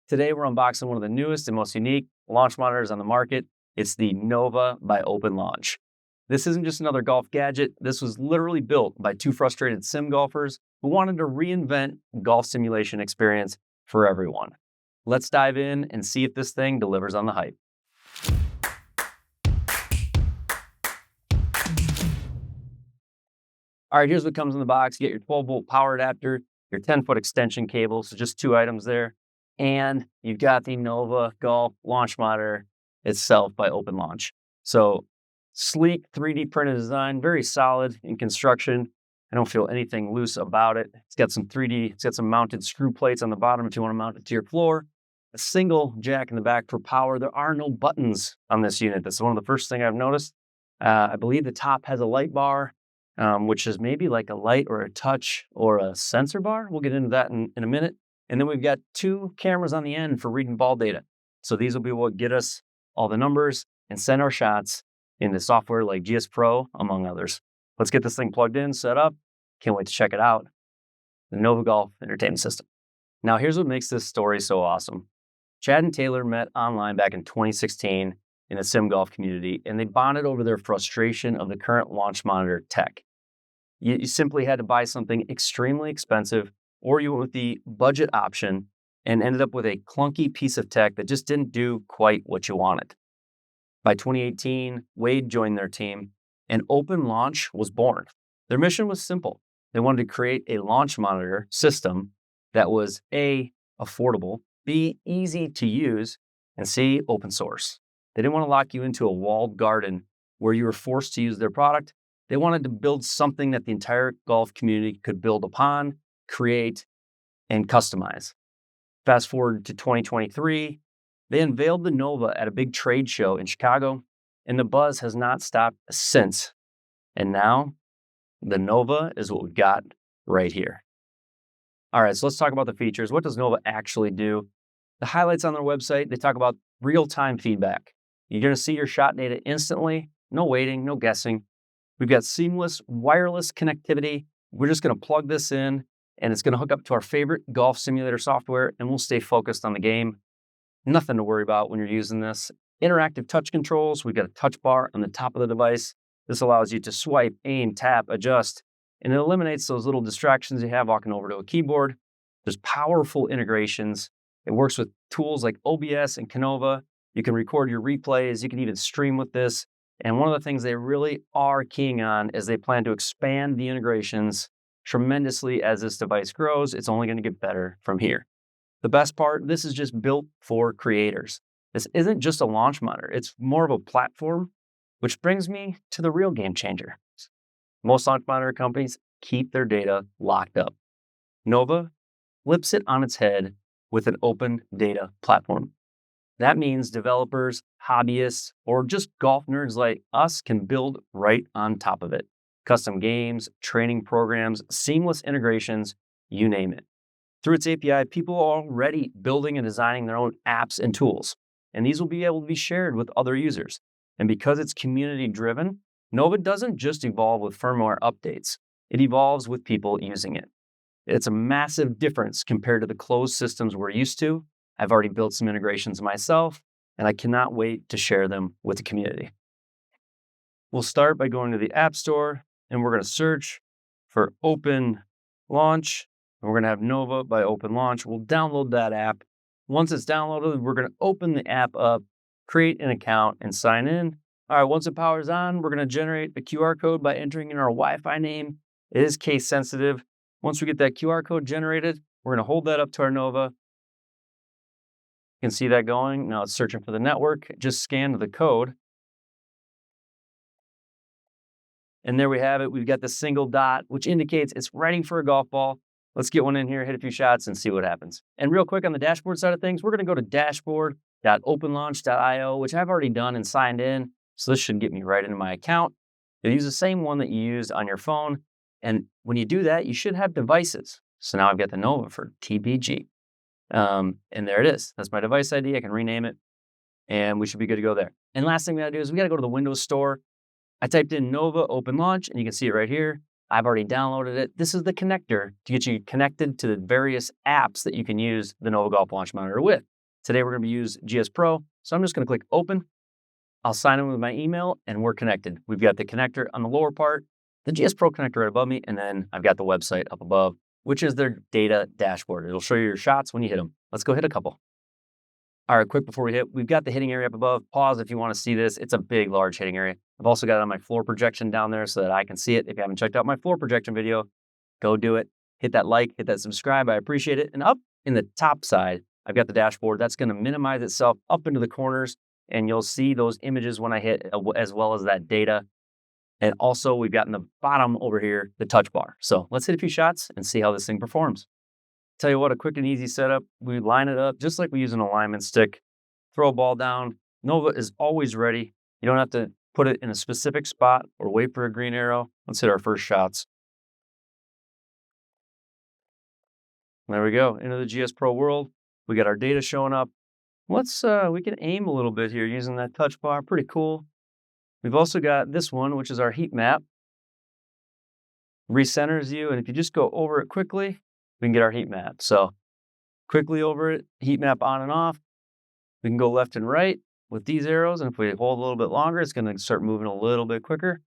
Today, we're unboxing one of the newest and most unique launch monitors on the market. It's the Nova by Open Launch. This isn't just another golf gadget. This was literally built by two frustrated sim golfers who wanted to reinvent golf simulation experience for everyone. Let's dive in and see if this thing delivers on the hype. All right, here's what comes in the box. You get your 12-volt power adapter, your 10-foot extension cable, so just two items there. And you've got the Nova Golf launch monitor itself by Open Launch. So sleek 3D printed design, very solid in construction. I don't feel anything loose about it. It's got some mounted screw plates on the bottom if you want to mount it to your floor. A single jack in the back for power. There are no buttons on this unit. That's one of the first things I've noticed. I believe the top has a light bar, which is maybe like a light or a touch or a sensor bar. We'll get into that in a minute. And then we've got two cameras on the end for reading ball data. So these will be what get us all the numbers and send our shots into software like GSPro, among others. Let's get this thing plugged in, set up. Can't wait to check it out. The Nova Golf Entertainment System. Now, here's what makes this story so awesome. Chad and Taylor met online back in 2016 in the sim golf community, and they bonded over their frustration of the current launch monitor tech. You simply had to buy something extremely expensive, or you went with the budget option and ended up with a clunky piece of tech that just didn't do quite what you wanted. By 2018, Wade joined their team, and Open Launch was born. Their mission was simple. They wanted to create a launch monitor system that was A, affordable, B, easy to use, and C, open source. They didn't want to lock you into a walled garden where you were forced to use their product. They wanted to build something that the entire golf community could build upon, create, and customize. Fast forward to 2023, they unveiled the Nova at a big trade show in Chicago, and the buzz has not stopped since. And now, the Nova is what we've got right here. All right, so let's talk about the features. What does Nova actually do? The highlights on their website, they talk about real-time feedback. You're going to see your shot data instantly, no waiting, no guessing. We've got seamless wireless connectivity. We're just going to plug this in, and it's going to hook up to our favorite golf simulator software, and we'll stay focused on the game. Nothing to worry about when you're using this. Interactive touch controls. We've got a touch bar on the top of the device. This allows you to swipe, aim, tap, adjust, and it eliminates those little distractions you have walking over to a keyboard. There's powerful integrations. It works with tools like OBS and Canova. You can record your replays. You can even stream with this. And one of the things they really are keying on is they plan to expand the integrations tremendously as this device grows. It's only going to get better from here. The best part, this is just built for creators. This isn't just a launch monitor. It's more of a platform, which brings me to the real game changer. Most launch monitor companies keep their data locked up. Nova flips it on its head with an open data platform. That means developers, hobbyists, or just golf nerds like us can build right on top of it. Custom games, training programs, seamless integrations, you name it. Through its API, people are already building and designing their own apps and tools, and these will be able to be shared with other users. And because it's community-driven, Nova doesn't just evolve with firmware updates. It evolves with people using it. It's a massive difference compared to the closed systems we're used to. I've already built some integrations myself, and I cannot wait to share them with the community. We'll start by going to the App Store, and we're going to search for Open Launch, and we're going to have Nova by Open Launch. We'll download that app. Once it's downloaded, we're going to open the app up, create an account, and sign in. All right, once it powers on, we're going to generate a QR code by entering in our Wi-Fi name. It is case sensitive. Once we get that QR code generated, we're going to hold that up to our Nova. You can see that going. Now it's searching for the network. Just scanned the code. And there we have it. We've got the single dot, which indicates it's ready for a golf ball. Let's get one in here, hit a few shots, and see what happens. And real quick on the dashboard side of things, we're going to go to dashboard.openlaunch.io, which I've already done and signed in. So this should get me right into my account. You'll use the same one that you used on your phone. And when you do that, you should have devices. So now I've got the Nova for TBG. And there it is. That's my device ID. I can rename it. And we should be good to go there. And last thing we got to do is we got to go to the Windows Store. I typed in Nova Open Launch, and you can see it right here. I've already downloaded it. This is the connector to get you connected to the various apps that you can use the Nova Golf Launch Monitor with. Today we're going to use GSPro. So I'm just going to click open. I'll sign in with my email and we're connected. We've got the connector on the lower part, the GSPro connector right above me, and then I've got the website up above, which is their data dashboard. It'll show you your shots when you hit them. Let's go hit a couple. All right, quick before we hit, we've got the hitting area up above. Pause if you want to see this. It's a big, large hitting area. I've also got it on my floor projection down there so that I can see it. If you haven't checked out my floor projection video, go do it. Hit that like, hit that subscribe. I appreciate it. And up in the top side, I've got the dashboard. That's going to minimize itself up into the corners, and you'll see those images when I hit, as well as that data. And also, we've got in the bottom over here, the touch bar. So let's hit a few shots and see how this thing performs. Tell you what, a quick and easy setup. We line it up just like we use an alignment stick. Throw a ball down. Nova is always ready. You don't have to put it in a specific spot or wait for a green arrow. Let's hit our first shots. There we go, into the GSPro world. We got our data showing up. We can aim a little bit here using that touch bar. Pretty cool. We've also got this one, which is our heat map. Recenters you, and if you just go over it quickly, we can get our heat map. So quickly over it, heat map on and off. We can go left and right with these arrows, and if we hold a little bit longer, it's going to start moving a little bit quicker.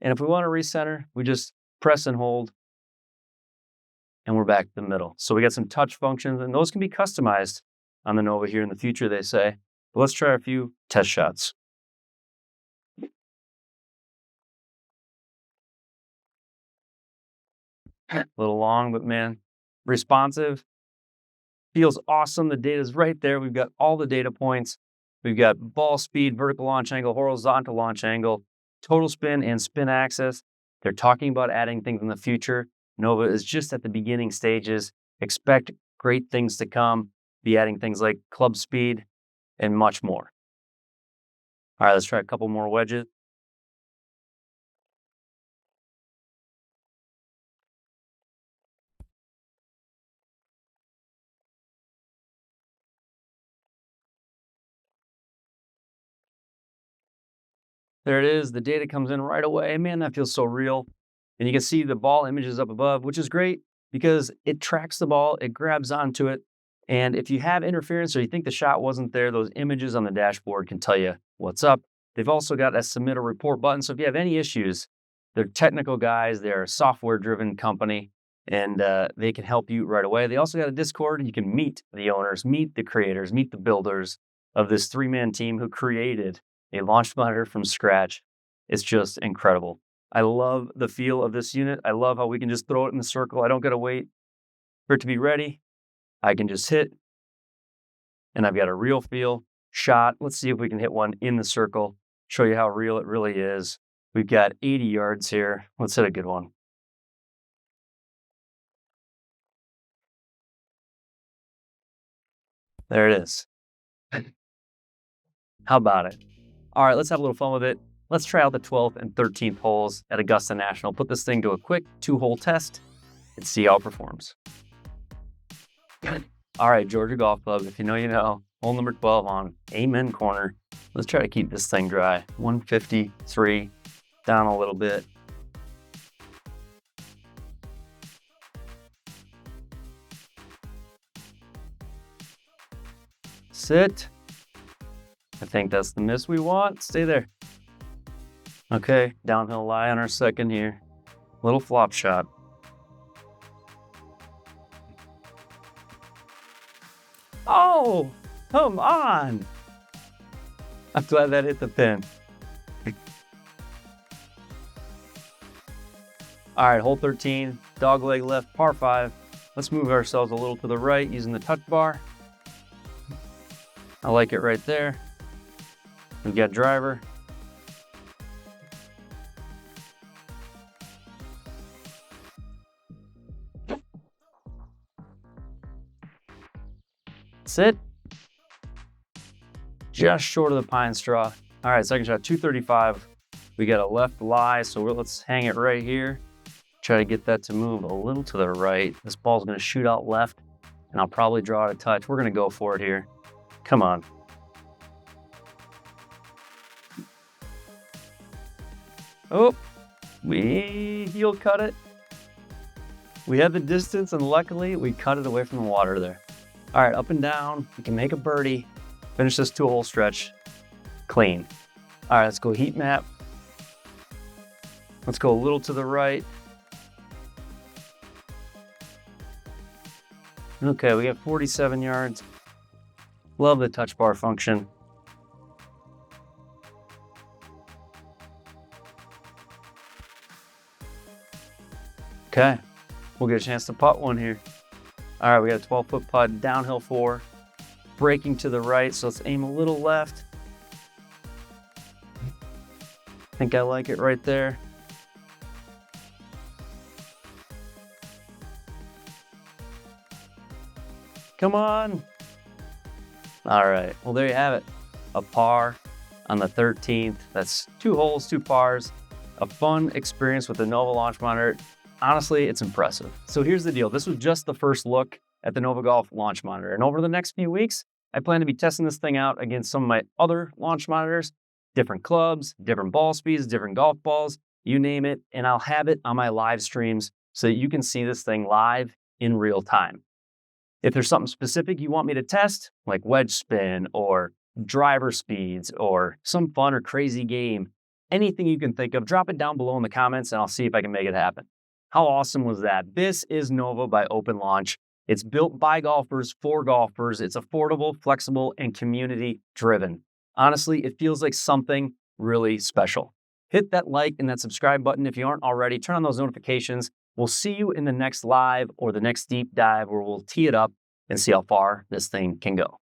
And if we want to recenter, we just press and hold, and we're back to the middle. So we got some touch functions, and those can be customized on the Nova here in the future, they say. But let's try a few test shots. A little long, but man, responsive. Feels awesome. The data's right there. We've got all the data points. We've got ball speed, vertical launch angle, horizontal launch angle, total spin, and spin axis. They're talking about adding things in the future. Nova is just at the beginning stages. Expect great things to come. Be adding things like club speed and much more. All right, let's try a couple more wedges. There it is. The data comes in right away. Man, that feels so real. And you can see the ball images up above, which is great because it tracks the ball, it grabs onto it. And if you have interference or you think the shot wasn't there, those images on the dashboard can tell you what's up. They've also got a submit or report button. So if you have any issues, they're technical guys, they're a software-driven company, and they can help you right away. They also got a Discord, and you can meet the owners, meet the creators, meet the builders of this three-man team who created a launch monitor from scratch. It's just incredible. I love the feel of this unit. I love how we can just throw it in the circle. I don't got to wait for it to be ready. I can just hit, and I've got a real feel shot. Let's see if we can hit one in the circle, show you how real it really is. We've got 80 yards here. Let's hit a good one. There it is. How about it? All right, let's have a little fun with it. Let's try out the 12th and 13th holes at Augusta National. Put this thing to a quick 2-hole test and see how it performs. All right, Georgia Golf Club, if you know, you know. Hole number 12 on Amen Corner. Let's try to keep this thing dry. 153, down a little bit. Sit. I think that's the miss we want. Stay there. Okay, downhill lie on our second here. Little flop shot. Oh, come on. I'm glad that hit the pin. All right, hole 13, dog leg left, par 5. Let's move ourselves a little to the right using the touch bar. I like it right there. We've got driver. Sit. Just short of the pine straw. All right, second shot, 235. We got a left lie, so let's hang it right here. Try to get that to move a little to the right. This ball's gonna shoot out left, and I'll probably draw it a touch. We're gonna go for it here. Come on. Oh, we heel cut it. We had the distance, and luckily we cut it away from the water there. All right, up and down. You can make a birdie. Finish this 2-hole stretch clean. All right, let's go heat map. Let's go a little to the right. Okay, we got 47 yards. Love the touch bar function. Okay, we'll get a chance to putt one here. All right, we got a 12-foot putt, downhill 4, braking to the right, so let's aim a little left. I think I like it right there. Come on. All right, well, there you have it. A par on the 13th. That's 2 holes, 2 pars. A fun experience with the Nova launch monitor. Honestly, it's impressive. So here's the deal. This was just the first look at the Nova Golf launch monitor. And over the next few weeks, I plan to be testing this thing out against some of my other launch monitors, different clubs, different ball speeds, different golf balls, you name it. And I'll have it on my live streams so that you can see this thing live in real time. If there's something specific you want me to test, like wedge spin or driver speeds or some fun or crazy game, anything you can think of, drop it down below in the comments and I'll see if I can make it happen. How awesome was that? This is Nova by Open Launch. It's built by golfers for golfers. It's affordable, flexible, and community driven. Honestly, it feels like something really special. Hit that like and that subscribe button if you aren't already. Turn on those notifications. We'll see you in the next live or the next deep dive where we'll tee it up and see how far this thing can go.